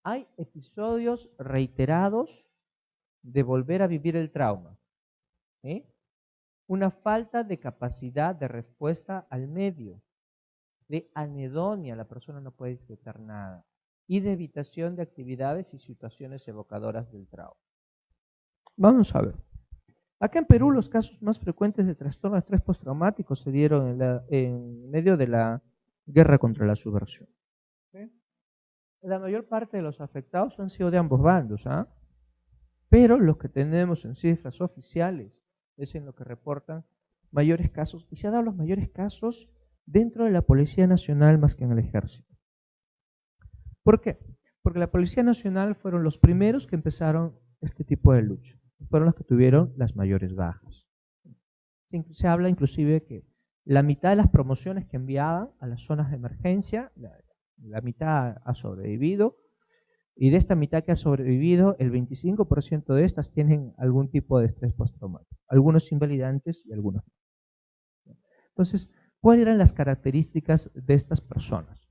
hay episodios reiterados de volver a vivir el trauma. ¿Sí? Una falta de capacidad de respuesta al medio, de anedonia, la persona no puede disfrutar nada, y de evitación de actividades y situaciones evocadoras del trauma. Vamos a ver. Acá en Perú los casos más frecuentes de trastorno de estrés postraumático se dieron en medio de la guerra contra la subversión. ¿Sí? La mayor parte de los afectados han sido de ambos bandos, ¿ah? Pero los que tenemos en cifras oficiales es en lo que reportan mayores casos, y se han dado los mayores casos dentro de la Policía Nacional más que en el Ejército. ¿Por qué? Porque la Policía Nacional fueron los primeros que empezaron este tipo de lucha, fueron los que tuvieron las mayores bajas. Se habla inclusive que la mitad de las promociones que enviaban a las zonas de emergencia, la mitad ha sobrevivido, y de esta mitad que ha sobrevivido, el 25% de estas tienen algún tipo de estrés postraumático, algunos invalidantes y algunos no. Entonces, ¿cuáles eran las características de estas personas?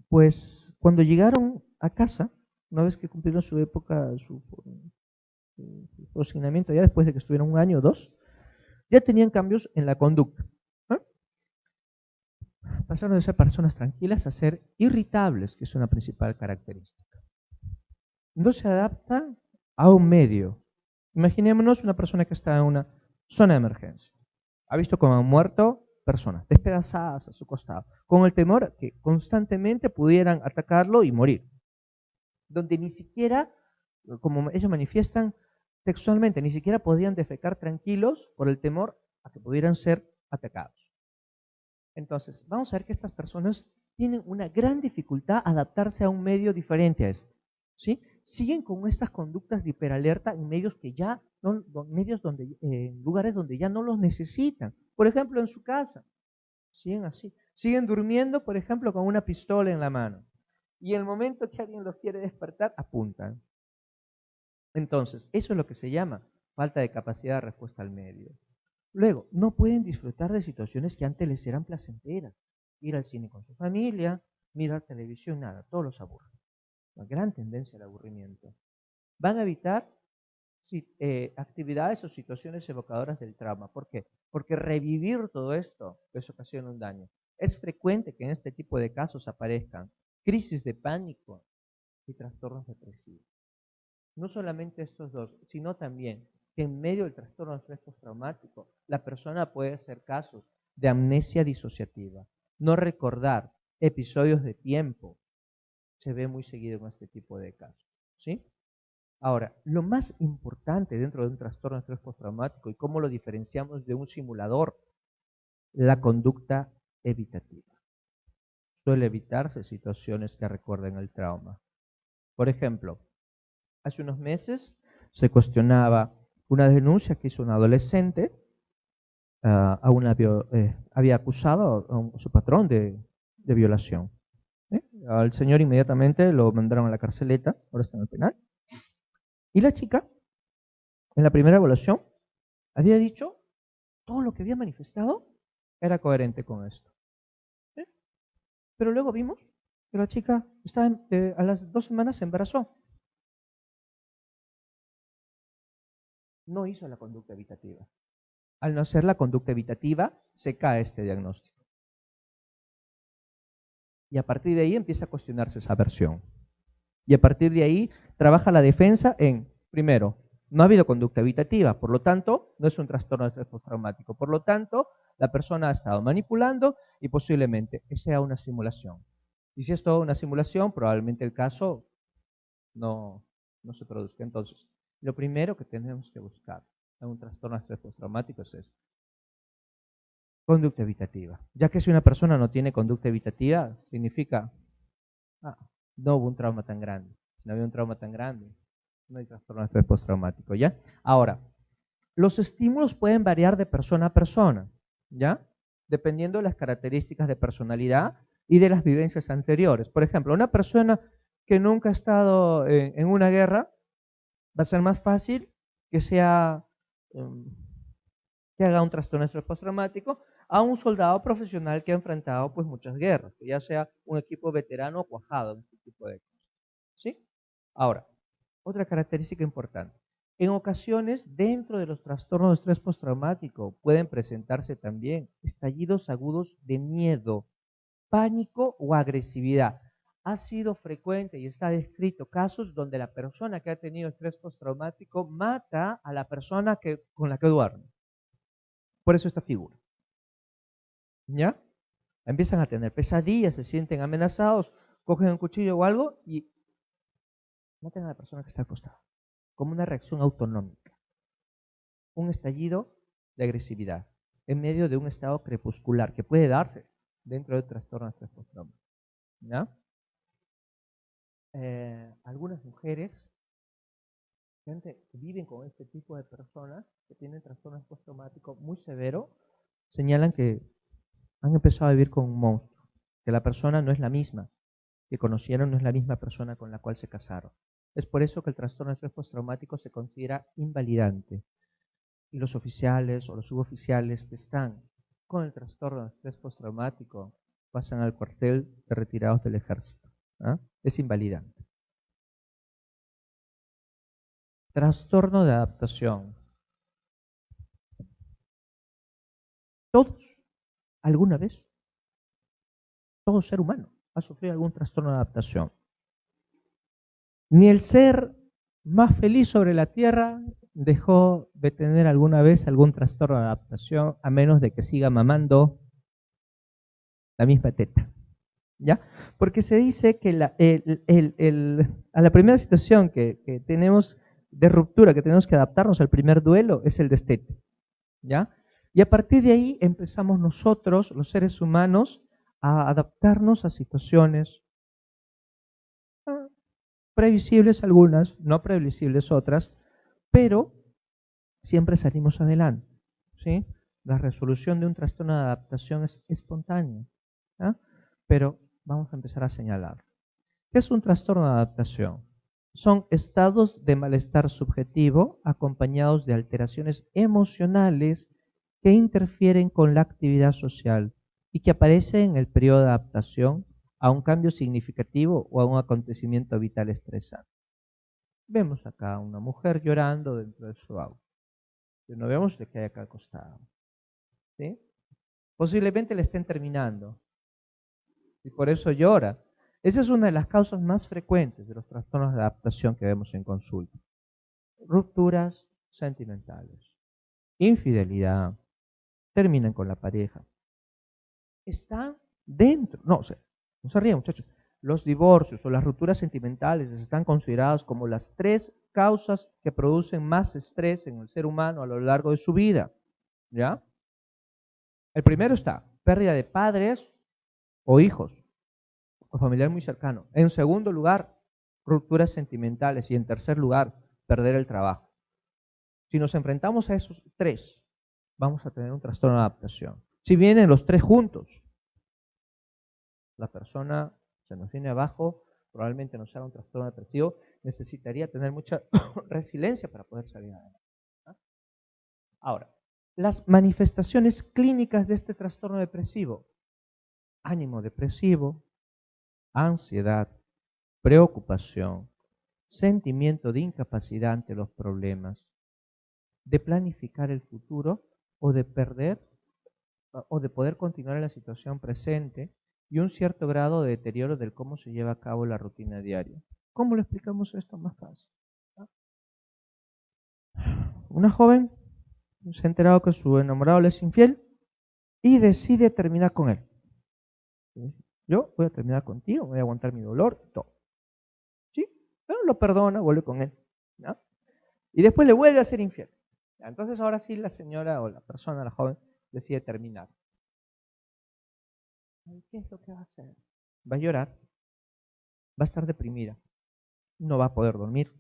Pues cuando llegaron a casa, una vez que cumplieron su época, su asignamiento, ya después de que estuvieron un año o dos, ya tenían cambios en la conducta. Pasaron de ser personas tranquilas a ser irritables, que es una principal característica. No se adapta a un medio. Imaginémonos una persona que está en una zona de emergencia. Ha visto cómo han muerto personas despedazadas a su costado, con el temor que constantemente pudieran atacarlo y morir. Donde ni siquiera, como ellos manifiestan textualmente, ni siquiera podían defecar tranquilos por el temor a que pudieran ser atacados. Entonces, vamos a ver que estas personas tienen una gran dificultad a adaptarse a un medio diferente a este. ¿Sí? Siguen con estas conductas de hiperalerta en medios que ya no, medios donde, en lugares donde ya no los necesitan. Por ejemplo, en su casa. Siguen así. Siguen durmiendo, por ejemplo, con una pistola en la mano. Y en el momento que alguien los quiere despertar, apuntan. Entonces, eso es lo que se llama falta de capacidad de respuesta al medio. Luego, no pueden disfrutar de situaciones que antes les eran placenteras. Ir al cine con su familia, mirar televisión, nada, todos los aburre. Una gran tendencia al aburrimiento. Van a evitar actividades o situaciones evocadoras del trauma. ¿Por qué? Porque revivir todo esto les ocasiona un daño. Es frecuente que en este tipo de casos aparezcan crisis de pánico y trastornos depresivos. No solamente estos dos, sino también que en medio del trastorno de estrés postraumático, la persona puede hacer casos de amnesia disociativa, no recordar episodios de tiempo. Se ve muy seguido en este tipo de casos, ¿sí? Ahora, lo más importante dentro de un trastorno de estrés postraumático y cómo lo diferenciamos de un simulador, la conducta evitativa. Suele evitarse situaciones que recuerden el trauma. Por ejemplo, hace unos meses se cuestionaba una denuncia que hizo un adolescente, había acusado a su patrón de violación. Al señor inmediatamente lo mandaron a la carceleta, ahora está en el penal. Y la chica, en la primera evaluación, había dicho todo lo que había manifestado era coherente con esto. ¿Sí? Pero luego vimos que la chica estaba a las 2 semanas se embarazó. No hizo la conducta evitativa. Al no hacer la conducta evitativa, se cae este diagnóstico. Y a partir de ahí empieza a cuestionarse esa versión. Y a partir de ahí trabaja la defensa en, primero, no ha habido conducta evitativa, por lo tanto, no es un trastorno de estrés postraumático. Por lo tanto, la persona ha estado manipulando y posiblemente sea una simulación. Y si es toda una simulación, probablemente el caso no se produzca. Entonces, lo primero que tenemos que buscar en un trastorno de estrés postraumático es esto. Conducta evitativa. Ya que si una persona no tiene conducta evitativa, significa, no hubo un trauma tan grande. Si no había un trauma tan grande, no hay trastorno de estrés postraumático, ¿ya? Ahora, los estímulos pueden variar de persona a persona, ¿ya? Dependiendo de las características de personalidad y de las vivencias anteriores. Por ejemplo, una persona que nunca ha estado en una guerra, va a ser más fácil que sea que haga un trastorno de estrés postraumático a un soldado profesional que ha enfrentado pues muchas guerras, que ya sea un equipo veterano o cuajado en este tipo de cosas. ¿Sí? Ahora, otra característica importante. En ocasiones, dentro de los trastornos de estrés postraumático, pueden presentarse también estallidos agudos de miedo, pánico o agresividad. Ha sido frecuente y está descrito casos donde la persona que ha tenido estrés postraumático mata a la persona con la que duerme. Por eso esta figura. ¿Ya? Empiezan a tener pesadillas, se sienten amenazados, cogen un cuchillo o algo y matan a la persona que está al costado. Como una reacción autonómica. Un estallido de agresividad en medio de un estado crepuscular que puede darse dentro del trastorno de estrés postraumático. ¿Ya? Algunas mujeres que viven con este tipo de personas que tienen trastornos postraumáticos muy severos señalan que han empezado a vivir con un monstruo, que la persona no es la misma que conocieron, no es la misma persona con la cual se casaron. Es por eso que el trastorno de estrés postraumático se considera invalidante. Y los oficiales o los suboficiales que están con el trastorno de estrés postraumático pasan al cuartel de retirados del ejército. ¿Ah? Es invalidante. Trastorno de adaptación. Todos, alguna vez, todo ser humano ha sufrido algún trastorno de adaptación. Ni el ser más feliz sobre la Tierra dejó de tener alguna vez algún trastorno de adaptación, a menos de que siga mamando la misma teta. ¿Ya? Porque se dice que a la primera situación que tenemos de ruptura, que tenemos que adaptarnos al primer duelo, es el destete. ¿Ya? Y a partir de ahí empezamos nosotros, los seres humanos, a adaptarnos a situaciones previsibles algunas, no previsibles otras, pero siempre salimos adelante. ¿Sí? La resolución de un trastorno de adaptación es espontánea, ¿ya? Pero vamos a empezar a señalar. ¿Qué es un trastorno de adaptación? Son estados de malestar subjetivo acompañados de alteraciones emocionales que interfieren con la actividad social y que aparecen en el periodo de adaptación a un cambio significativo o a un acontecimiento vital estresante. Vemos acá a una mujer llorando dentro de su auto. Y no vemos de qué hay acá al costado. ¿Sí? Posiblemente le estén terminando y por eso llora. Esa es una de las causas más frecuentes de los trastornos de adaptación que vemos en consulta. Rupturas sentimentales, infidelidad, terminan con la pareja. Está dentro, no se rían muchachos, los divorcios o las rupturas sentimentales están considerados como las 3 causas que producen más estrés en el ser humano a lo largo de su vida. ¿Ya? El primero está pérdida de padres o hijos o familiar muy cercano. En segundo lugar, rupturas sentimentales. Y en tercer lugar, perder el trabajo. Si nos enfrentamos a esos 3, vamos a tener un trastorno de adaptación. Si vienen los 3 juntos, la persona se nos viene abajo, probablemente nos haga un trastorno depresivo, necesitaría tener mucha resiliencia para poder salir adelante. Ahora, las manifestaciones clínicas de este trastorno depresivo: ánimo depresivo, ansiedad, preocupación, sentimiento de incapacidad ante los problemas, de planificar el futuro o de poder continuar en la situación presente, y un cierto grado de deterioro del cómo se lleva a cabo la rutina diaria. ¿Cómo le explicamos esto más fácil? Una joven se ha enterado que su enamorado le es infiel y decide terminar con él. Yo voy a terminar contigo, voy a aguantar mi dolor, todo. ¿Sí? Pero lo perdona, vuelve con él. ¿No? Y después le vuelve a ser infiel. Entonces ahora sí la señora o la persona, la joven, decide terminar. ¿Qué es lo que va a hacer? Va a llorar, va a estar deprimida, no va a poder dormir,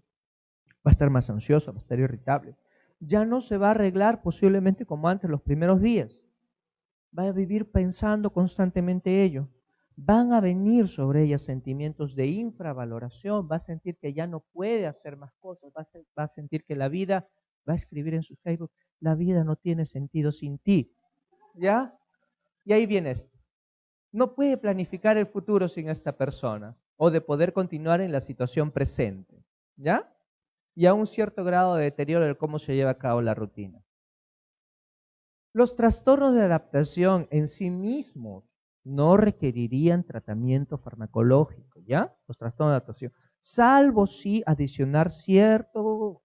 va a estar más ansiosa, va a estar irritable. Ya no se va a arreglar posiblemente como antes los primeros días. Va a vivir pensando constantemente ello. Van a venir sobre ella sentimientos de infravaloración, va a sentir que ya no puede hacer más cosas, va a sentir que la vida, va a escribir en su Facebook, la vida no tiene sentido sin ti. ¿Ya? Y ahí viene esto. No puede planificar el futuro sin esta persona. o de poder continuar en la situación presente, ¿ya? Y a un cierto grado de deterioro de cómo se lleva a cabo la rutina. Los trastornos de adaptación en sí mismos no requerirían tratamiento farmacológico, ¿ya? Los trastornos de adaptación, salvo si adicionar cierto,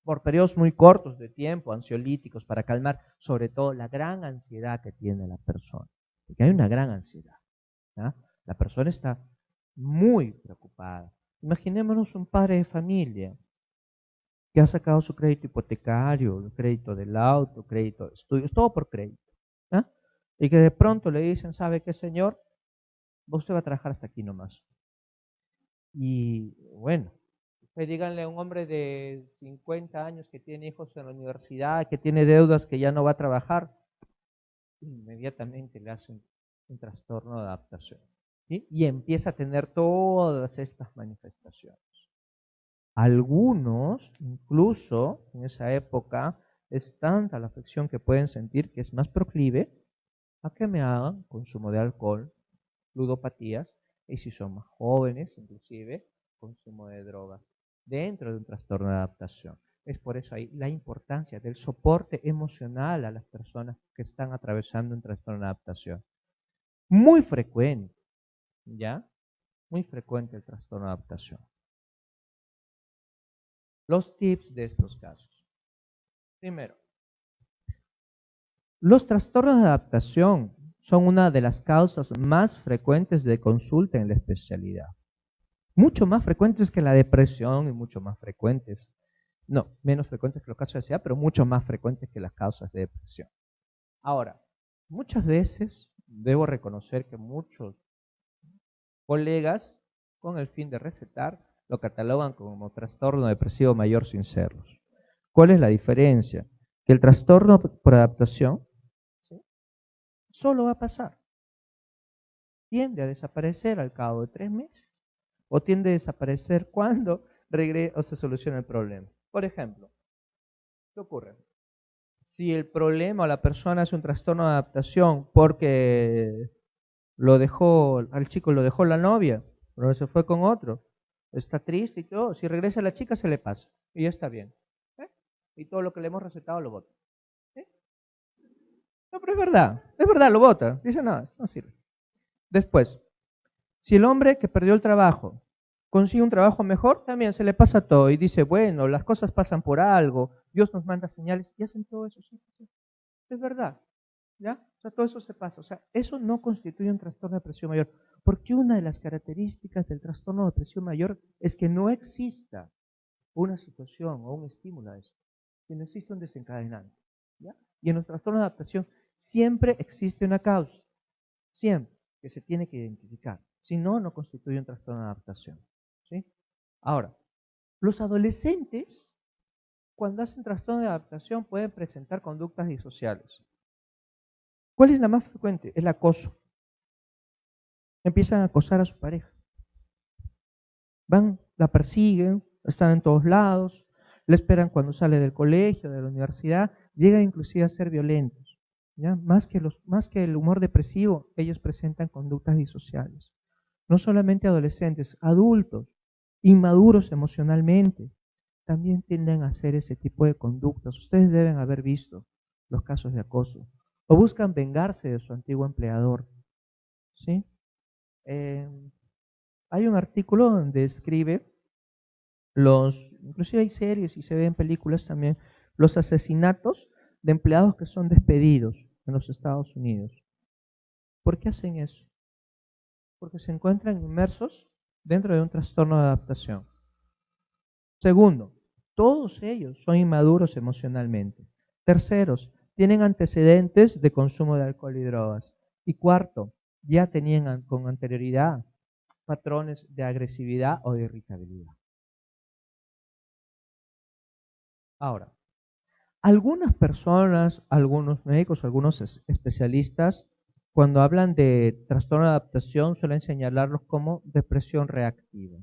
por periodos muy cortos de tiempo, ansiolíticos para calmar sobre todo la gran ansiedad que tiene la persona. Porque hay una gran ansiedad, ¿ya? La persona está muy preocupada. Imaginémonos un padre de familia que ha sacado su crédito hipotecario, el crédito del auto, crédito de estudios, todo por crédito, ¿ah? Y que de pronto le dicen, ¿sabe qué, señor? Usted va a trabajar hasta aquí nomás. Y bueno, usted díganle a un hombre de 50 años que tiene hijos en la universidad, que tiene deudas, que ya no va a trabajar, inmediatamente le hace un trastorno de adaptación, ¿sí? Y empieza a tener todas estas manifestaciones. Algunos, incluso en esa época, es tanta la afección que pueden sentir que es más proclive a que me hagan consumo de alcohol, ludopatías, y si son más jóvenes, inclusive, consumo de drogas, dentro de un trastorno de adaptación. Es por eso ahí la importancia del soporte emocional a las personas que están atravesando un trastorno de adaptación. Muy frecuente, ¿ya? Muy frecuente el trastorno de adaptación. Los tips de estos casos. Primero, los trastornos de adaptación son una de las causas más frecuentes de consulta en la especialidad. Mucho más frecuentes que la depresión y mucho más frecuentes, no, menos frecuentes que los casos de ansiedad, pero mucho más frecuentes que las causas de depresión. Ahora, muchas veces debo reconocer que muchos colegas, con el fin de recetar, lo catalogan como trastorno depresivo mayor sin serlos. ¿Cuál es la diferencia? Que el trastorno por adaptación, ¿sí?, solo va a pasar. Tiende a desaparecer al cabo de 3 meses o tiende a desaparecer cuando o se soluciona el problema. Por ejemplo, ¿qué ocurre? Si el problema o la persona es un trastorno de adaptación porque al chico lo dejó la novia, pero se fue con otro, está triste y todo, si regresa la chica se le pasa y ya está bien. ¿Eh? Y todo lo que le hemos recetado lo bota. ¿Eh? No, pero es verdad, lo bota. Dice, no, no sirve. Después, si el hombre que perdió el trabajo consigue un trabajo mejor, también se le pasa todo y dice, bueno, las cosas pasan por algo, Dios nos manda señales y hacen todo eso. Sí, sí, es verdad, ¿ya? O sea, todo eso se pasa. O sea, eso no constituye un trastorno de depresión mayor, porque una de las características del trastorno de depresión mayor es que no exista una situación o un estímulo a eso, que no existe un desencadenante, ¿ya? Y en los trastornos de adaptación siempre existe una causa, siempre, que se tiene que identificar. Si no, no constituye un trastorno de adaptación, ¿sí? Ahora, los adolescentes, cuando hacen trastorno de adaptación, pueden presentar conductas disociales. ¿Cuál es la más frecuente? El acoso. Empiezan a acosar a su pareja. Van, la persiguen, están en todos lados, le esperan cuando sale del colegio, de la universidad, llegan inclusive a ser violentos, ¿ya? Más que el humor depresivo, ellos presentan conductas disociales. No solamente adolescentes, adultos, inmaduros emocionalmente, también tienden a hacer ese tipo de conductas. Ustedes deben haber visto los casos de acoso. O buscan vengarse de su antiguo empleador, ¿sí? Hay un artículo donde escribe inclusive hay series y se ven películas también, los asesinatos de empleados que son despedidos en los Estados Unidos. ¿Por qué hacen eso? Porque se encuentran inmersos dentro de un trastorno de adaptación. Segundo, todos ellos son inmaduros emocionalmente. Terceros, tienen antecedentes de consumo de alcohol y drogas. Y cuarto, ya tenían con anterioridad patrones de agresividad o de irritabilidad. Ahora, algunas personas, algunos médicos, algunos especialistas, cuando hablan de trastorno de adaptación, suelen señalarlos como depresión reactiva,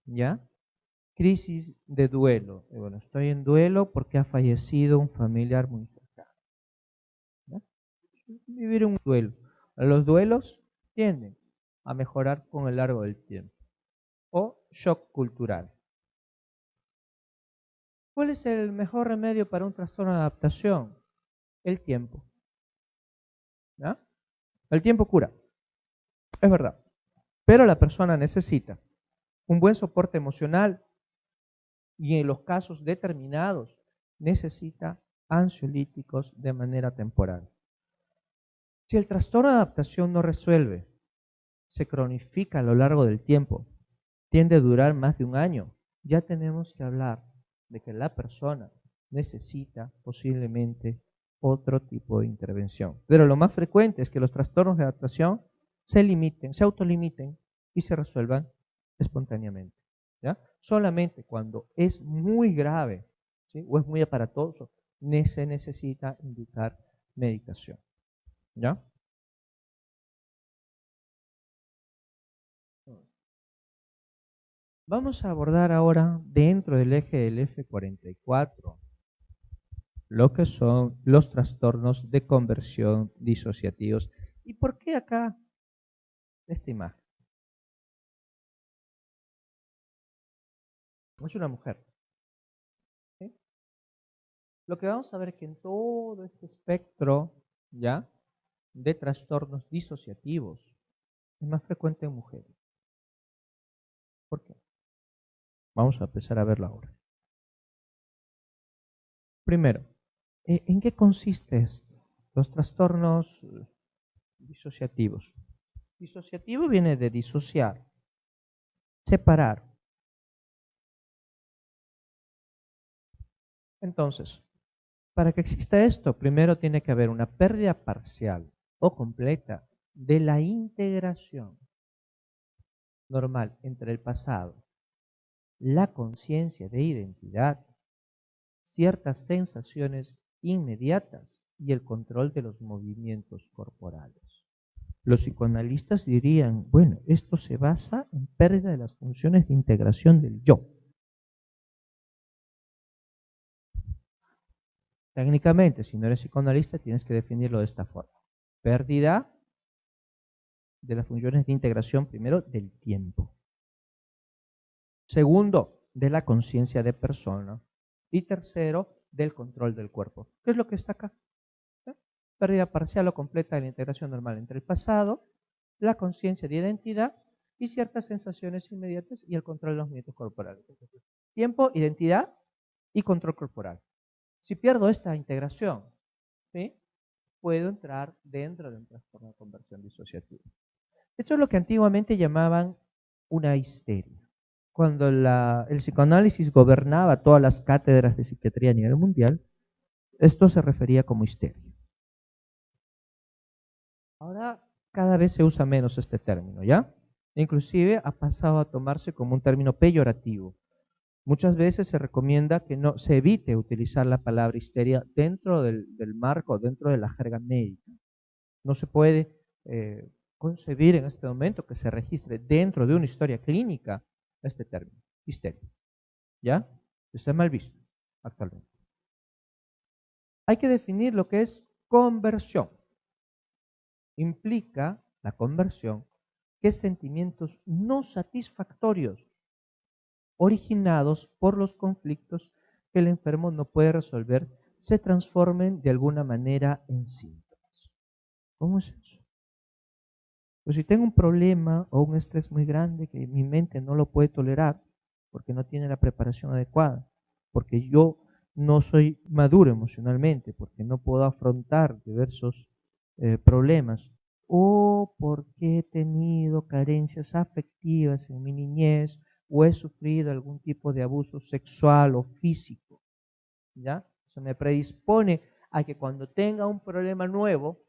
¿ya? Crisis de duelo. Y bueno, estoy en duelo porque ha fallecido un familiar muy cercano, ¿ya? Vivir un duelo. Los duelos tienden a mejorar con el largo del tiempo. o shock cultural. ¿Cuál es el mejor remedio para un trastorno de adaptación? El tiempo. ¿Ya? El tiempo cura, es verdad. Pero la persona necesita un buen soporte emocional y en los casos determinados necesita ansiolíticos de manera temporal. Si el trastorno de adaptación no resuelve, se cronifica a lo largo del tiempo, tiende a durar más de un año, ya tenemos que hablar de que la persona necesita posiblemente otro tipo de intervención. Pero lo más frecuente es que los trastornos de adaptación se limiten, se autolimiten y se resuelvan espontáneamente. ¿Ya? Solamente cuando es muy grave, ¿sí?, o es muy aparatoso, se necesita indicar medicación. ¿Ya? Vamos a abordar ahora dentro del eje del F44 lo que son los trastornos de conversión disociativos. ¿Y por qué acá esta imagen? Es una mujer. ¿Sí? Lo que vamos a ver es que en todo este espectro, ¿ya?, de trastornos disociativos es más frecuente en mujeres. ¿Por qué? Vamos a empezar a verlo ahora. Primero, ¿en qué consiste esto? Los trastornos disociativos. Disociativo viene de disociar, separar. Entonces, para que exista esto, primero tiene que haber una pérdida parcial o completa de la integración normal entre el pasado, la conciencia de identidad, ciertas sensaciones inmediatas y el control de los movimientos corporales. Los psicoanalistas dirían, bueno, esto se basa en pérdida de las funciones de integración del yo. Técnicamente, si no eres psicoanalista, tienes que definirlo de esta forma. Pérdida de las funciones de integración, primero, del tiempo. Segundo, de la conciencia de persona. Y tercero, del control del cuerpo. ¿Qué es lo que está acá? ¿Eh? Pérdida parcial o completa de la integración normal entre el pasado, la conciencia de identidad y ciertas sensaciones inmediatas y el control de los movimientos corporales. Tiempo, identidad y control corporal. Si pierdo esta integración, ¿sí?, puedo entrar dentro de un trastorno de conversión disociativa. Esto es lo que antiguamente llamaban una histeria. Cuando el psicoanálisis gobernaba todas las cátedras de psiquiatría a nivel mundial, esto se refería como histeria. Ahora cada vez se usa menos este término, ¿ya? Inclusive ha pasado a tomarse como un término peyorativo. Muchas veces se recomienda que no se evite utilizar la palabra histeria dentro del marco, dentro de la jerga médica. No se puede concebir en este momento que se registre dentro de una historia clínica este término, histeria. ¿Ya? Está mal visto actualmente. Hay que definir lo que es conversión. Implica la conversión que sentimientos no satisfactorios originados por los conflictos que el enfermo no puede resolver se transformen de alguna manera en síntomas. ¿Cómo es eso? Pues si tengo un problema o un estrés muy grande que mi mente no lo puede tolerar porque no tiene la preparación adecuada, porque yo no soy maduro emocionalmente, porque no puedo afrontar diversos problemas, o porque he tenido carencias afectivas en mi niñez, o he sufrido algún tipo de abuso sexual o físico, ¿ya? Eso me predispone a que cuando tenga un problema nuevo,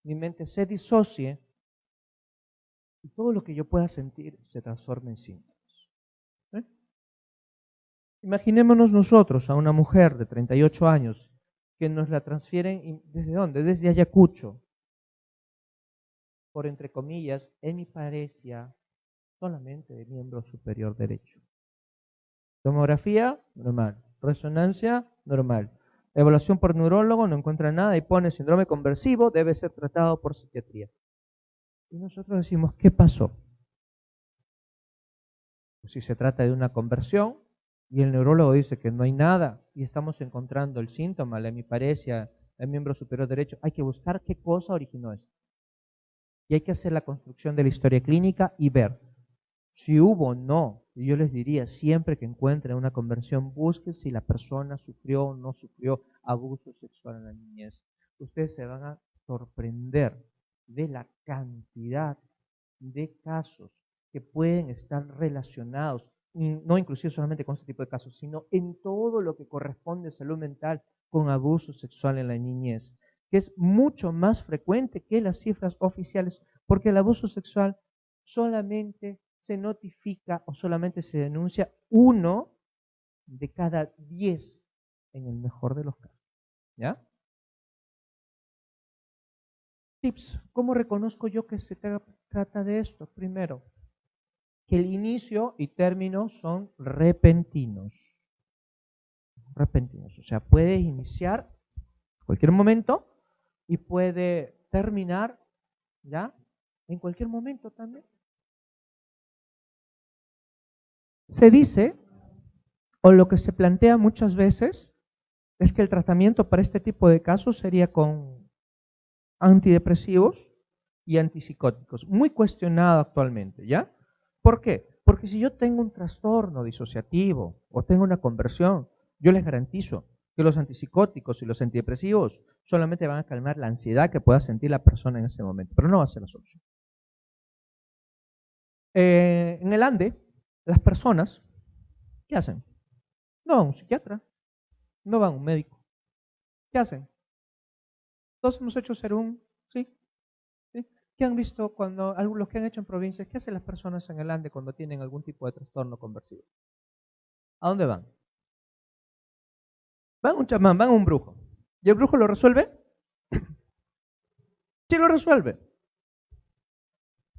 mi mente se disocie y todo lo que yo pueda sentir se transforma en síntomas. ¿Eh? Imaginémonos nosotros a una mujer de 38 años que nos la transfieren, ¿desde dónde? Desde Ayacucho, por entre comillas, hemiparesia solamente de miembro superior derecho. Tomografía, normal. Resonancia, normal. Evaluación por neurólogo, no encuentra nada y pone síndrome conversivo, debe ser tratado por psiquiatría. Y nosotros decimos, ¿qué pasó? Si se trata de una conversión y el neurólogo dice que no hay nada y estamos encontrando el síntoma, la hemiparesia, el miembro superior derecho, hay que buscar qué cosa originó esto. Y hay que hacer la construcción de la historia clínica y ver si hubo o no. Y yo les diría, siempre que encuentren una conversión, busquen si la persona sufrió o no sufrió abuso sexual en la niñez. Ustedes se van a sorprender de la cantidad de casos que pueden estar relacionados, no inclusive solamente con este tipo de casos, sino en todo lo que corresponde a salud mental con abuso sexual en la niñez, que es mucho más frecuente que las cifras oficiales, porque el abuso sexual solamente se notifica o solamente se denuncia 1 de cada 10 en el mejor de los casos. ¿Ya? Tips. ¿Cómo reconozco yo que se trata de esto? Primero, que el inicio y término son repentinos. Repentinos. O sea, puede iniciar en cualquier momento y puede terminar, ¿ya? En cualquier momento también. Se dice, o lo que se plantea muchas veces, es que el tratamiento para este tipo de casos sería con antidepresivos y antipsicóticos. Muy cuestionado actualmente, ¿ya? ¿Por qué? Porque si yo tengo un trastorno disociativo o tengo una conversión, yo les garantizo que los antipsicóticos y los antidepresivos solamente van a calmar la ansiedad que pueda sentir la persona en ese momento, pero no va a ser la solución. En el Ande, las personas, ¿qué hacen? No van a un psiquiatra, no van a un médico. ¿Qué hacen? Todos hemos hecho serum, ¿sí? ¿Sí? ¿Qué han visto cuando, los que han hecho en provincias, qué hacen las personas en el Ande cuando tienen algún tipo de trastorno conversivo? ¿A dónde van? Van a un chamán, van a un brujo. ¿Y el brujo lo resuelve? Sí lo resuelve.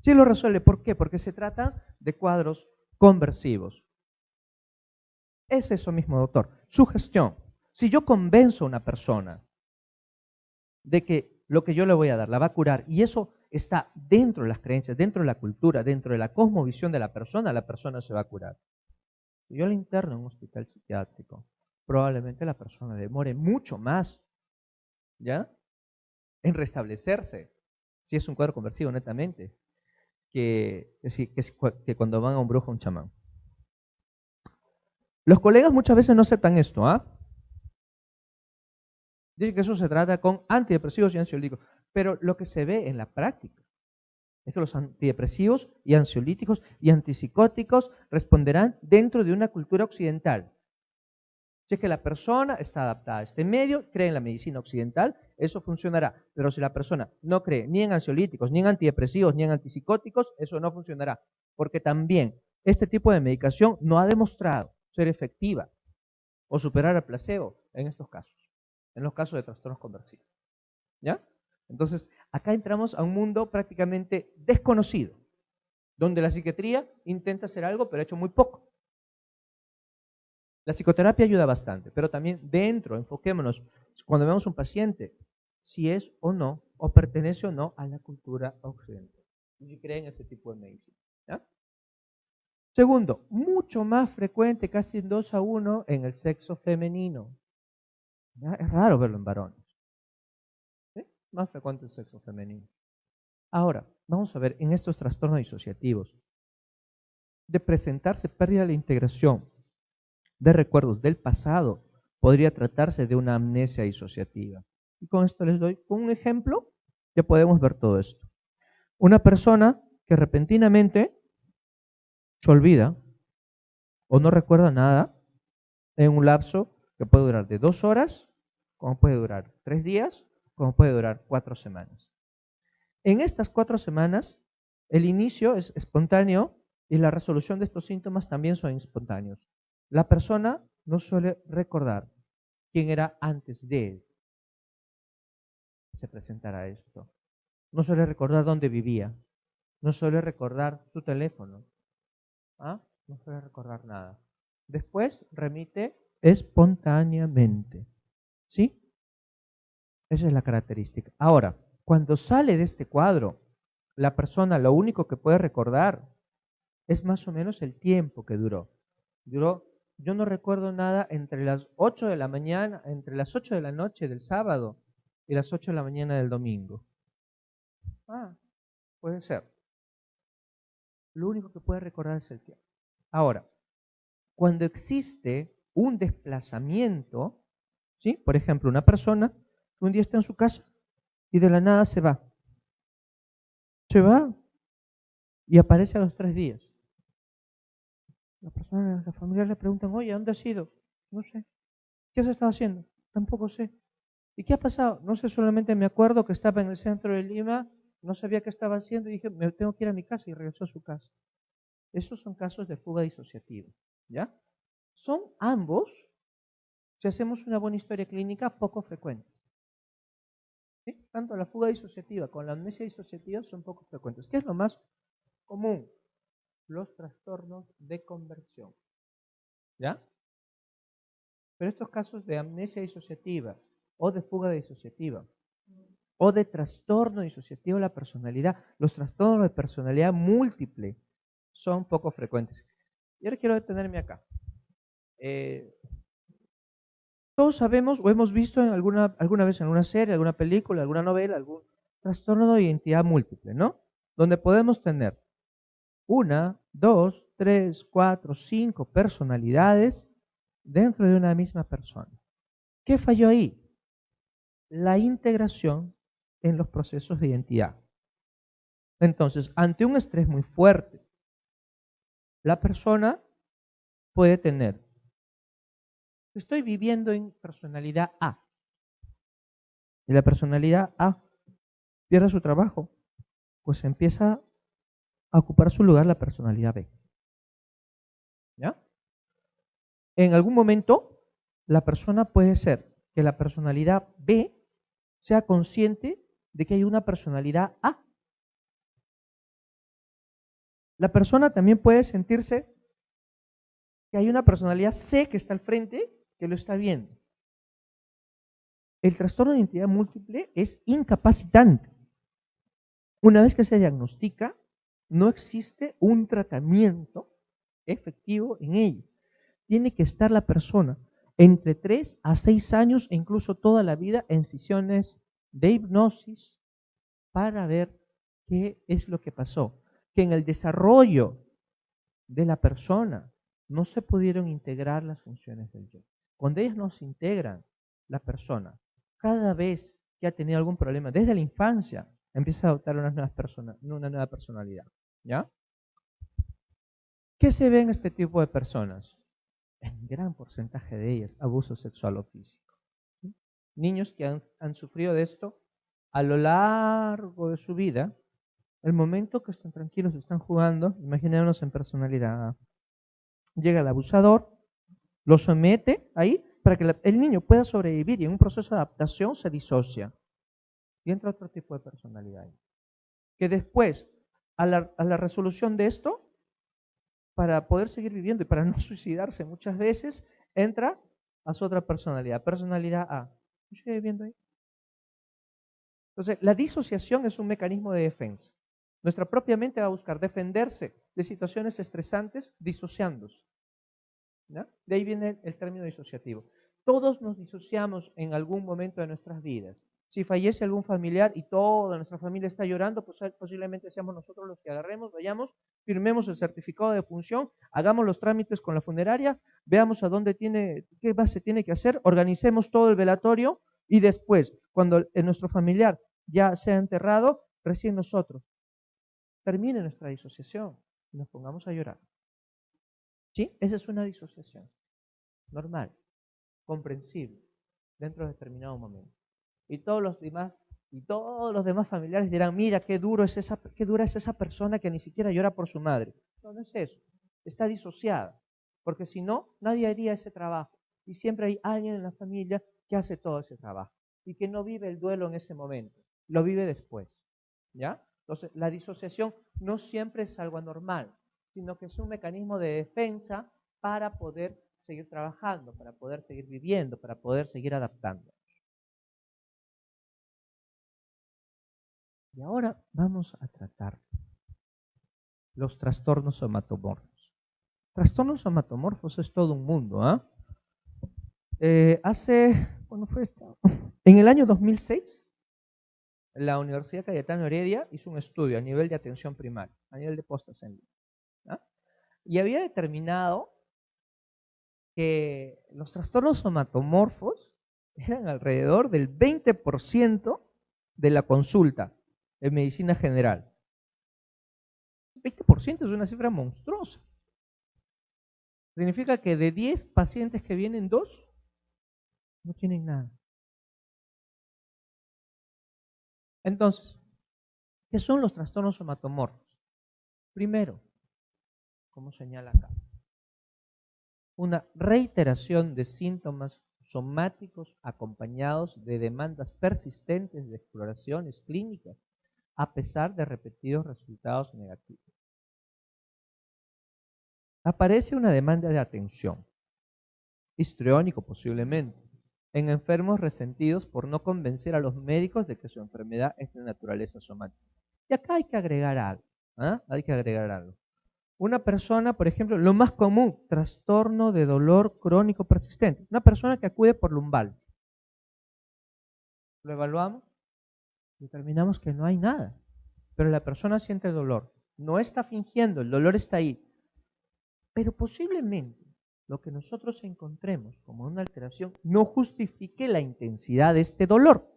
Sí lo resuelve. ¿Por qué? Porque se trata de cuadros conversivos. Es eso mismo, doctor. Sugestión. Si yo convenzo a una persona de que lo que yo le voy a dar la va a curar y eso está dentro de las creencias, dentro de la cultura, dentro de la cosmovisión de la persona se va a curar. Si yo le interno en un hospital psiquiátrico, probablemente la persona demore mucho más, ¿ya? En restablecerse, si es un cuadro conversivo netamente, que cuando van a un brujo o un chamán. Los colegas muchas veces no aceptan esto, ¿ah? Dicen que eso se trata con antidepresivos y ansiolíticos, pero lo que se ve en la práctica es que los antidepresivos y ansiolíticos y antipsicóticos responderán dentro de una cultura occidental. Si es que la persona está adaptada a este medio, cree en la medicina occidental, eso funcionará. Pero si la persona no cree ni en ansiolíticos, ni en antidepresivos, ni en antipsicóticos, eso no funcionará. Porque también este tipo de medicación no ha demostrado ser efectiva o superar el placebo en estos casos, en los casos de trastornos conversivos. ¿Ya? Entonces, acá entramos a un mundo prácticamente desconocido, donde la psiquiatría intenta hacer algo, pero ha hecho muy poco. La psicoterapia ayuda bastante, pero también dentro, enfoquémonos, cuando vemos un paciente, si es o no, o pertenece o no a la cultura occidental. Y si creen ese tipo de medicina. ¿Ya? Segundo, mucho más frecuente, casi en 2-1, en el sexo femenino. ¿Ya? Es raro verlo en varones. ¿Sí? Más frecuente el sexo femenino. Ahora, vamos a ver en estos trastornos disociativos. De presentarse pérdida de la integración de recuerdos del pasado, podría tratarse de una amnesia disociativa. Y con esto les doy un ejemplo, ya podemos ver todo esto. Una persona que repentinamente se olvida o no recuerda nada en un lapso que puede durar de 2 horas, como puede durar 3 días, como puede durar 4 semanas. En estas 4 semanas, el inicio es espontáneo y la resolución de estos síntomas también son espontáneos. La persona no suele recordar quién era antes de él que se presentara esto. No suele recordar dónde vivía. No suele recordar su teléfono. ¿Ah? No suele recordar nada. Después remite espontáneamente. ¿Sí? Esa es la característica. Ahora, cuando sale de este cuadro, la persona lo único que puede recordar es más o menos el tiempo que duró. Yo no recuerdo nada entre las 8 de la mañana, entre las 8 de la noche del sábado y las 8 de la mañana del domingo. Ah, puede ser. Lo único que puede recordar es el tiempo. Ahora, cuando existe un desplazamiento, ¿sí? Por ejemplo, una persona que un día está en su casa y de la nada se va. Se va y aparece a los 3 días. Las familias le preguntan, oye, ¿dónde has ido? No sé. ¿Qué has estado haciendo? Tampoco sé. ¿Y qué ha pasado? No sé, solamente me acuerdo que estaba en el centro de Lima, no sabía qué estaba haciendo y dije, me tengo que ir a mi casa y regresó a su casa. Esos son casos de fuga disociativa, ¿ya? Son ambos, si hacemos una buena historia clínica, poco frecuentes. ¿Sí? Tanto la fuga disociativa como la amnesia disociativa son poco frecuentes. ¿Qué es lo más común? Los trastornos de conversión, ¿ya? Pero estos casos de amnesia disociativa o de fuga disociativa o de trastorno disociativo de la personalidad, los trastornos de personalidad múltiple son poco frecuentes. Y ahora quiero detenerme acá. Todos sabemos o hemos visto en alguna vez en alguna serie, alguna película, alguna novela, algún trastorno de identidad múltiple, ¿no? Donde podemos tener una, dos, tres, cuatro, cinco personalidades dentro de una misma persona. ¿Qué falló ahí? La integración en los procesos de identidad. Entonces, ante un estrés muy fuerte, la persona puede tener, estoy viviendo en personalidad A, y la personalidad A pierde su trabajo, pues empieza a ocupar su lugar la personalidad B. ¿Ya? En algún momento, la persona puede ser que la personalidad B sea consciente de que hay una personalidad A. La persona también puede sentirse que hay una personalidad C que está al frente, que lo está viendo. El trastorno de identidad múltiple es incapacitante. Una vez que se diagnostica, no existe un tratamiento efectivo en ello. Tiene que estar la persona entre 3 a 6 años e incluso toda la vida en sesiones de hipnosis para ver qué es lo que pasó. Que en el desarrollo de la persona no se pudieron integrar las funciones del yo. Cuando ellas no se integran, la persona, cada vez que ha tenido algún problema, desde la infancia, empieza a adoptar una nueva personalidad. ¿Ya? ¿Qué se ve en este tipo de personas? En gran porcentaje de ellas, abuso sexual o físico. ¿Sí? Niños que han sufrido de esto a lo largo de su vida, el momento que están tranquilos, están jugando, imaginémonos en personalidad. Llega el abusador, lo somete ahí para que el niño pueda sobrevivir y en un proceso de adaptación se disocia y entra otro tipo de personalidad ahí. Que después, a la resolución de esto, para poder seguir viviendo y para no suicidarse muchas veces, entra a su otra personalidad, personalidad A. ¿Sigue viviendo ahí? Entonces, la disociación es un mecanismo de defensa. Nuestra propia mente va a buscar defenderse de situaciones estresantes disociándose. ¿Ya? De ahí viene el término disociativo. Todos nos disociamos en algún momento de nuestras vidas. Si fallece algún familiar y toda nuestra familia está llorando, pues posiblemente seamos nosotros los que agarremos, vayamos, firmemos el certificado de función, hagamos los trámites con la funeraria, veamos a dónde qué base tiene que hacer, organicemos todo el velatorio y después, cuando nuestro familiar ya sea enterrado, recién nosotros termine nuestra disociación y nos pongamos a llorar. ¿Sí? Esa es una disociación normal, comprensible, dentro de determinado momento. Y todos los demás familiares dirán, mira, qué dura es esa persona que ni siquiera llora por su madre. No, no es eso. Está disociada. Porque si no, nadie haría ese trabajo. Y siempre hay alguien en la familia que hace todo ese trabajo. Y que no vive el duelo en ese momento. Lo vive después. ¿Ya? Entonces, la disociación no siempre es algo anormal, sino que es un mecanismo de defensa para poder seguir trabajando, para poder seguir viviendo, para poder seguir adaptando. Y ahora vamos a tratar los trastornos somatomorfos. Trastornos somatomorfos es todo un mundo, ¿ah? ¿Cuándo fue esto? En el año 2006, la Universidad Cayetano Heredia hizo un estudio a nivel de atención primaria, a nivel de postas en línea, ¿ah? Y había determinado que los trastornos somatomorfos eran alrededor del 20% de la consulta en medicina general. 20% es una cifra monstruosa. Significa que de 10 pacientes que vienen, 2 no tienen nada. Entonces, ¿qué son los trastornos somatomorfos? Primero, como señala acá, una reiteración de síntomas somáticos acompañados de demandas persistentes de exploraciones clínicas a pesar de repetidos resultados negativos. Aparece una demanda de atención, histriónico posiblemente, en enfermos resentidos por no convencer a los médicos de que su enfermedad es de naturaleza somática. Y acá hay que agregar algo, ¿ah? Hay que agregar algo. Una persona, por ejemplo, lo más común, trastorno de dolor crónico persistente. Una persona que acude por lumbalgia. Lo evaluamos y determinamos que no hay nada, pero la persona siente dolor. No está fingiendo, el dolor está ahí. Pero posiblemente lo que nosotros encontremos como una alteración no justifique la intensidad de este dolor.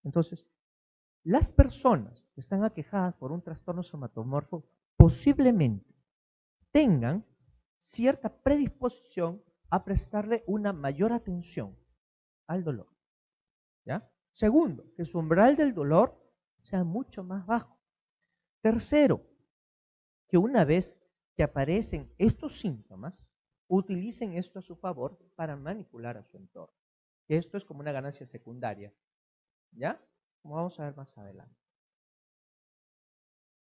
Entonces, las personas que están aquejadas por un trastorno somatomorfo posiblemente tengan cierta predisposición a prestarle una mayor atención al dolor. ¿Ya? Segundo, que su umbral del dolor sea mucho más bajo. Tercero, que una vez que aparecen estos síntomas, utilicen esto a su favor para manipular a su entorno. Esto es como una ganancia secundaria, ¿ya? Como vamos a ver más adelante.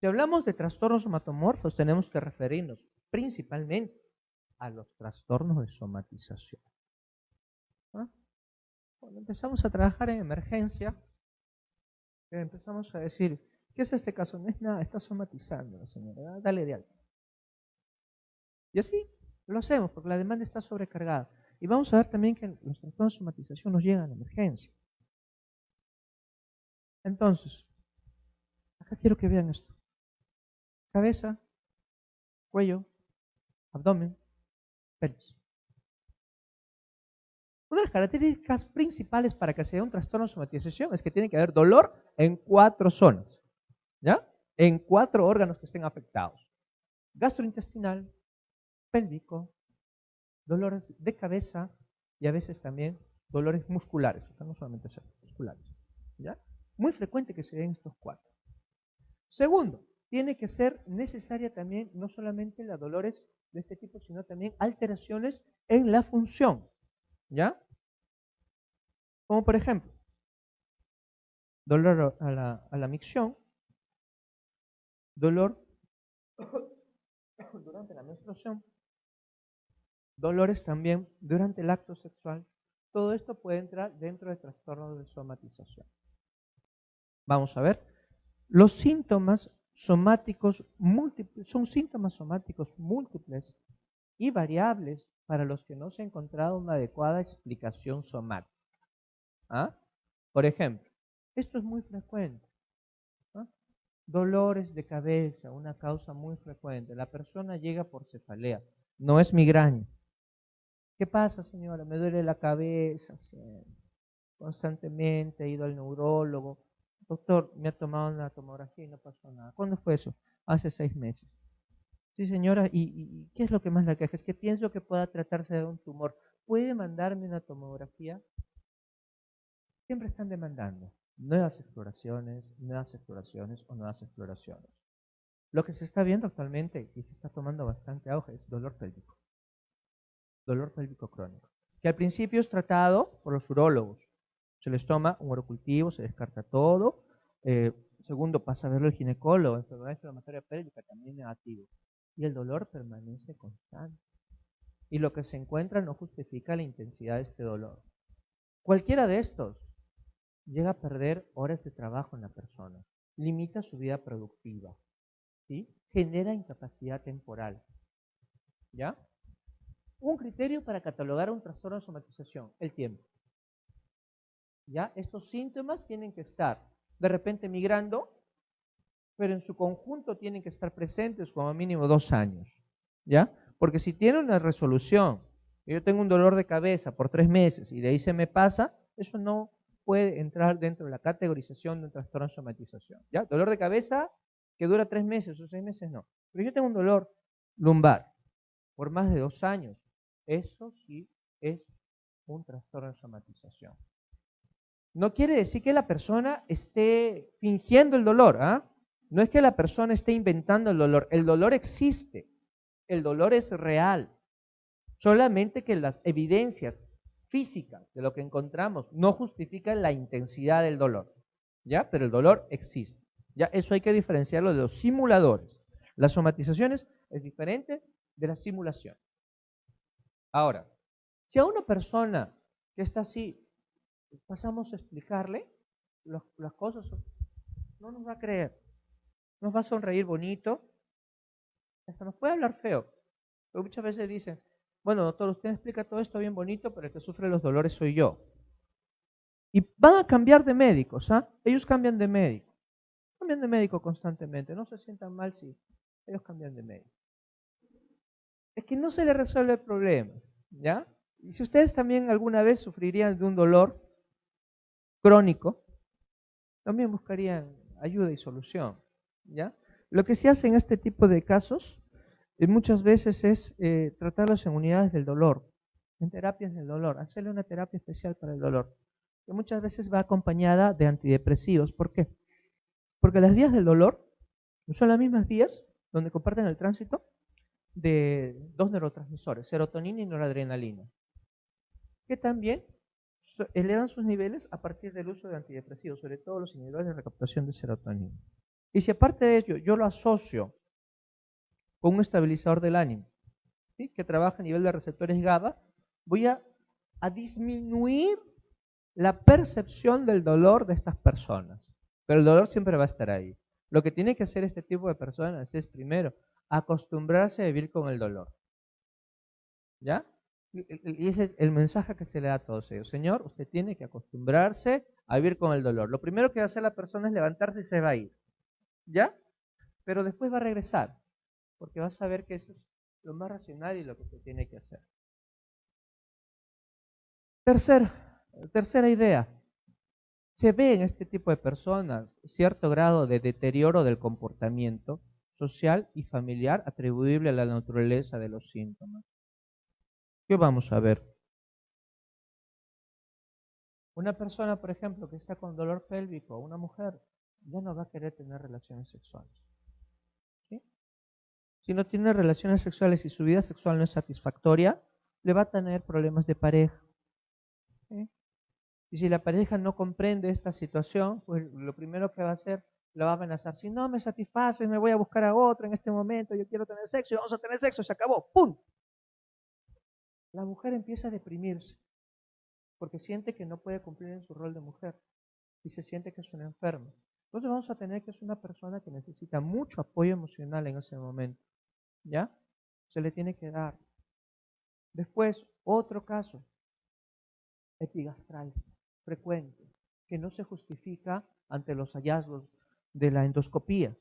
Si hablamos de trastornos somatomorfos, tenemos que referirnos principalmente a los trastornos de somatización. ¿Ah? Cuando empezamos a trabajar en emergencia, empezamos a decir, ¿qué es este caso? No es nada, está somatizando la señora, dale de alta. Y así lo hacemos porque la demanda está sobrecargada. Y vamos a ver también que los trastornos de somatización nos llegan a emergencia. Entonces, acá quiero que vean esto. Cabeza, cuello, abdomen, pelvis. Una de las características principales para que se dé un trastorno de somatización es que tiene que haber dolor en 4 zonas, ¿ya? En 4 órganos que estén afectados. Gastrointestinal, pélvico, dolores de cabeza y a veces también dolores musculares, o sea, no solamente musculares, ¿ya? Muy frecuente que se den estos 4. Segundo, tiene que ser necesaria también no solamente los dolores de este tipo, sino también alteraciones en la función, ¿ya? Como por ejemplo, dolor a la micción, dolor durante la menstruación, dolores también durante el acto sexual. Todo esto puede entrar dentro de trastornos de somatización. Vamos a ver. Los síntomas somáticos múltiples son síntomas somáticos múltiples y variables para los que no se ha encontrado una adecuada explicación somática. ¿Ah? Por ejemplo, esto es muy frecuente. ¿Ah? Dolores de cabeza, una causa muy frecuente. La persona llega por cefalea, no es migraña. ¿Qué pasa, señora? Me duele la cabeza, constantemente he ido al neurólogo. Doctor, me ha tomado una tomografía y no pasó nada. ¿Cuándo fue eso? Hace 6 meses. Sí, señora, ¿y qué es lo que más la queja? Es que pienso que pueda tratarse de un tumor. ¿Puede mandarme una tomografía? Siempre están demandando nuevas exploraciones o nuevas exploraciones. Lo que se está viendo actualmente y que está tomando bastante auge es dolor pélvico crónico, que al principio es tratado por los urólogos. Se les toma un urocultivo, se descarta todo. Segundo, pasa a verlo el ginecólogo, enfermedad inflamatoria pélvica también negativo. Y el dolor permanece constante. Y lo que se encuentra no justifica la intensidad de este dolor. Cualquiera de estos llega a perder horas de trabajo en la persona, limita su vida productiva, ¿sí? genera incapacidad temporal. ¿Ya? Un criterio para catalogar un trastorno de somatización, el tiempo. ¿Ya? Estos síntomas tienen que estar de repente migrando, pero en su conjunto tienen que estar presentes como mínimo 2 años. ¿Ya? Porque si tiene una resolución, yo tengo un dolor de cabeza por 3 meses y de ahí se me pasa, eso no puede entrar dentro de la categorización de un trastorno de somatización. ¿Ya? Dolor de cabeza que dura 3 meses o 6 meses, no. Pero yo tengo un dolor lumbar por más de 2 años, eso sí es un trastorno de somatización. No quiere decir que la persona esté fingiendo el dolor, ¿ah? No es que la persona esté inventando el dolor existe, el dolor es real, solamente que las evidencias físicas de lo que encontramos no justifican la intensidad del dolor, ¿ya? Pero el dolor existe, ¿ya? Eso hay que diferenciarlo de los simuladores. Las somatizaciones es diferente de la simulación. Ahora, si a una persona que está así pasamos a explicarle las cosas, no nos va a creer, nos va a sonreír bonito, hasta nos puede hablar feo. Pero muchas veces dicen, bueno, doctor, usted explica todo esto bien bonito, pero el que sufre los dolores soy yo. Y van a cambiar de médicos, ¿ah? Ellos cambian de médico constantemente, no se sientan mal si ellos cambian de médico. Es que no se le resuelve el problema, ¿ya? Y si ustedes también alguna vez sufrirían de un dolor crónico, también buscarían ayuda y solución, ¿ya? Lo que se hace en este tipo de casos muchas veces es tratarlos en unidades del dolor, en terapias del dolor, hacerle una terapia especial para el dolor, que muchas veces va acompañada de antidepresivos. ¿Por qué? Porque las vías del dolor son las mismas vías donde comparten el tránsito de dos neurotransmisores, serotonina y noradrenalina, que también elevan sus niveles a partir del uso de antidepresivos, sobre todo los inhibidores de recaptación de serotonina. Y si aparte de ello yo lo asocio con un estabilizador del ánimo, ¿sí?, que trabaja a nivel de receptores GABA, voy a disminuir la percepción del dolor de estas personas. Pero el dolor siempre va a estar ahí. Lo que tiene que hacer este tipo de personas es, primero, acostumbrarse a vivir con el dolor. ¿Ya? Y ese es el mensaje que se le da a todos ellos. Señor, usted tiene que acostumbrarse a vivir con el dolor. Lo primero que va a hacer la persona es levantarse y se va a ir. ¿Ya? Pero después va a regresar, porque va a saber que eso es lo más racional y lo que se tiene que hacer. Tercera idea. Se ve en este tipo de personas cierto grado de deterioro del comportamiento social y familiar atribuible a la naturaleza de los síntomas. ¿Qué vamos a ver? Una persona, por ejemplo, que está con dolor pélvico, una mujer, ya no va a querer tener relaciones sexuales. ¿Sí? Si no tiene relaciones sexuales y su vida sexual no es satisfactoria, le va a tener problemas de pareja. ¿Sí? Y si la pareja no comprende esta situación, pues lo primero que va a hacer, la va a amenazar. Si no me satisfaces, me voy a buscar a otro en este momento, yo quiero tener sexo y vamos a tener sexo, se acabó, ¡pum! La mujer empieza a deprimirse porque siente que no puede cumplir en su rol de mujer y se siente que es una enferma. Entonces vamos a tener que es una persona que necesita mucho apoyo emocional en ese momento, ¿ya? Se le tiene que dar. Después, otro caso, epigastral, frecuente, que no se justifica ante los hallazgos de la endoscopía,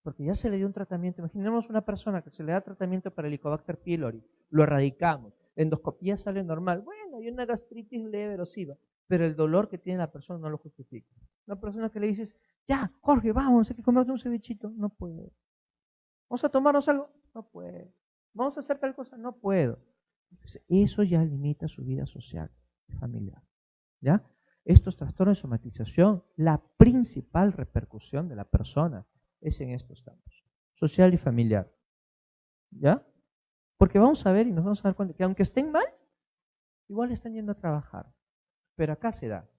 porque ya se le dio un tratamiento. Imaginemos una persona que se le da tratamiento para Helicobacter pylori, lo erradicamos, la endoscopía sale normal, bueno, hay una gastritis leve erosiva, pero el dolor que tiene la persona no lo justifica. Una persona que le dices, ya, Jorge, vamos, hay que comernos un cevichito, no puede. Vamos a tomarnos algo, no puede. Vamos a hacer tal cosa, no puedo. Entonces, eso ya limita su vida social y familiar. ¿Ya? Estos trastornos de somatización, la principal repercusión de la persona es en estos campos, social y familiar. ¿Ya? Porque vamos a ver y nos vamos a dar cuenta que aunque estén mal, igual están yendo a trabajar. Pero acá se dan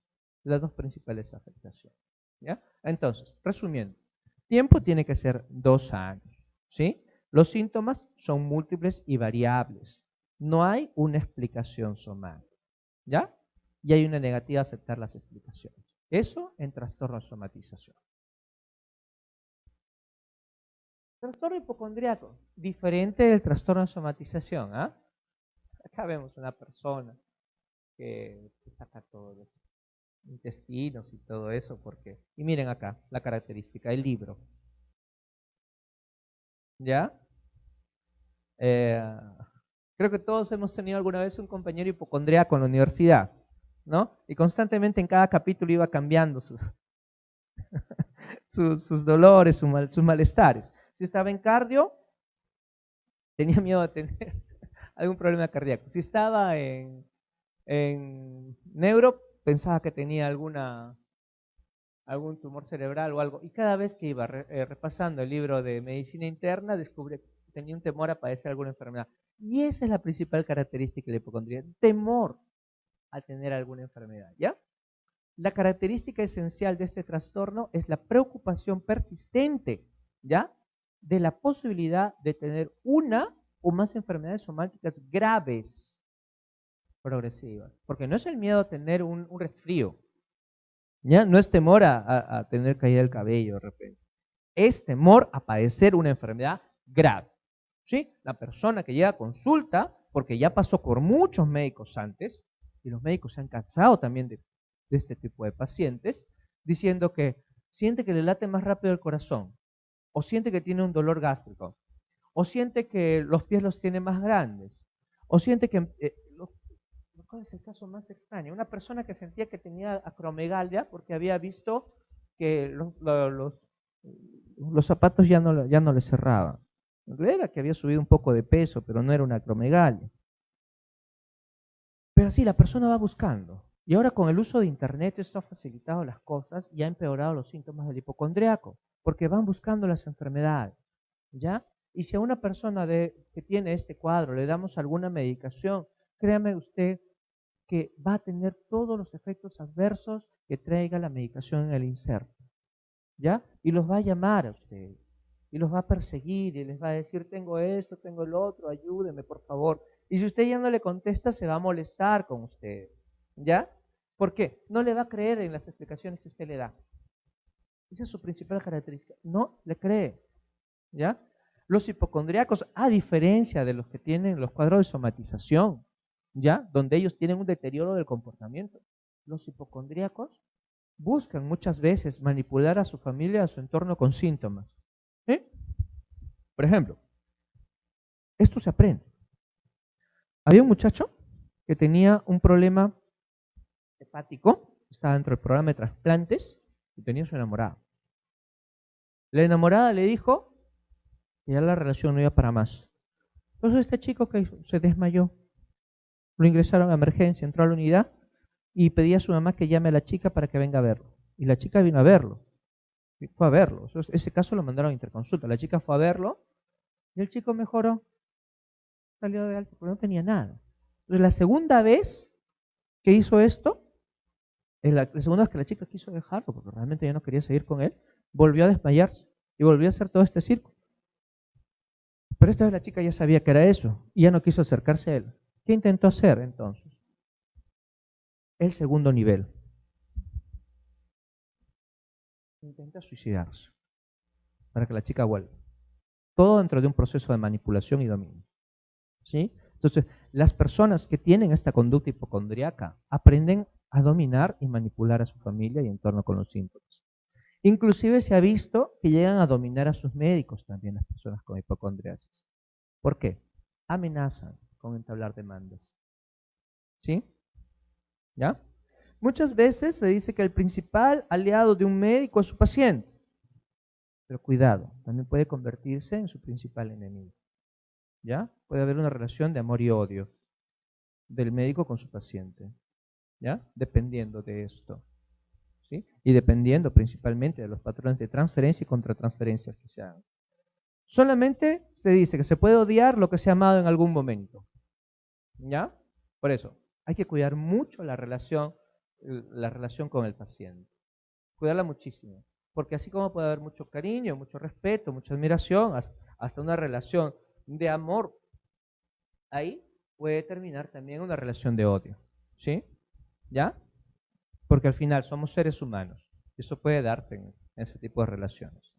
las dos principales afectaciones. ¿Ya? Entonces, resumiendo, tiempo tiene que ser 2 años. ¿Sí? Los síntomas son múltiples y variables. No hay una explicación somática. ¿Ya? Y hay una negativa a aceptar las explicaciones. Eso en trastorno de somatización. Trastorno hipocondríaco, diferente del trastorno de somatización. ¿Ah? Acá vemos una persona que se saca todos los intestinos y todo eso, porque, y miren acá, la característica, el libro, ¿ya? Eh, Creo que todos hemos tenido alguna vez un compañero hipocondríaco en la universidad, ¿no? Y constantemente en cada capítulo iba cambiando sus dolores, sus malestares. Si estaba en cardio, tenía miedo de tener algún problema cardíaco. Si estaba en neuro, pensaba que tenía algún tumor cerebral o algo. Y cada vez que iba repasando el libro de medicina interna, descubrí que tenía un temor a padecer alguna enfermedad. Y esa es la principal característica de la hipocondría, temor a tener alguna enfermedad, ¿ya? La característica esencial de este trastorno es la preocupación persistente, ¿ya? De la posibilidad de tener una o más enfermedades somáticas graves progresivas. Porque no es el miedo a tener un resfrío, ¿ya? No es temor a tener caída del cabello de repente. Es temor a padecer una enfermedad grave, ¿sí? La persona que llega a consulta, porque ya pasó por muchos médicos antes, y los médicos se han cansado también de este tipo de pacientes, diciendo que siente que le late más rápido el corazón, o siente que tiene un dolor gástrico, o siente que los pies los tiene más grandes, o siente que, ¿cuál es el caso más extraño? Una persona que sentía que tenía acromegalia porque había visto que los zapatos ya no le cerraban. En realidad era que había subido un poco de peso, pero no era una acromegalia. Pero sí, la persona va buscando. Y ahora con el uso de internet esto ha facilitado las cosas y ha empeorado los síntomas del hipocondriaco, porque van buscando las enfermedades, ¿ya? Y si a una persona que tiene este cuadro le damos alguna medicación, créame usted que va a tener todos los efectos adversos que traiga la medicación en el inserto, ¿ya? Y los va a llamar a usted, y los va a perseguir, y les va a decir, tengo esto, tengo el otro, ayúdeme, por favor. Y si usted ya no le contesta, se va a molestar con usted, ¿ya? ¿Por qué? No le va a creer en las explicaciones que usted le da. Esa es su principal característica. No le cree, ¿ya? Los hipocondríacos, a diferencia de los que tienen los cuadros de somatización, ¿ya? Donde ellos tienen un deterioro del comportamiento, los hipocondríacos buscan muchas veces manipular a su familia, a su entorno con síntomas. ¿Sí? Por ejemplo, esto se aprende. Había un muchacho que tenía un problema hepático, estaba dentro del programa de trasplantes y tenía su enamorada. La enamorada le dijo que ya la relación no iba para más. Entonces este chico que se desmayó, lo ingresaron a emergencia, entró a la unidad y pedía a su mamá que llame a la chica para que venga a verlo. Y la chica vino a verlo. Y fue a verlo. Entonces, ese caso lo mandaron a interconsulta. La chica fue a verlo y el chico mejoró, salió de alto, porque no tenía nada. Entonces, la segunda vez que hizo esto, la segunda vez que la chica quiso dejarlo, porque realmente ya no quería seguir con él, volvió a desmayarse y volvió a hacer todo este círculo. Pero esta vez la chica ya sabía que era eso y ya no quiso acercarse a él. ¿Qué intentó hacer entonces? El segundo nivel. Intenta suicidarse para que la chica vuelva. Todo dentro de un proceso de manipulación y dominio. ¿Sí? Entonces, las personas que tienen esta conducta hipocondriaca aprenden a dominar y manipular a su familia y entorno con los síntomas. Inclusive se ha visto que llegan a dominar a sus médicos también las personas con hipocondriasis. ¿Por qué? Amenazan con entablar demandas. ¿Sí? ¿Ya? Muchas veces se dice que el principal aliado de un médico es su paciente. Pero cuidado, también puede convertirse en su principal enemigo. ¿Ya? Puede haber una relación de amor y odio del médico con su paciente, ¿ya? Dependiendo de esto, ¿sí? Y dependiendo principalmente de los patrones de transferencia y contratransferencias que se hagan. Solamente se dice que se puede odiar lo que se ha amado en algún momento, ¿ya? Por eso, hay que cuidar mucho la relación con el paciente. Cuidarla muchísimo, porque así como puede haber mucho cariño, mucho respeto, mucha admiración, hasta una relación de amor, ahí puede terminar también una relación de odio, ¿sí? ¿Ya? Porque al final somos seres humanos y eso puede darse en ese tipo de relaciones.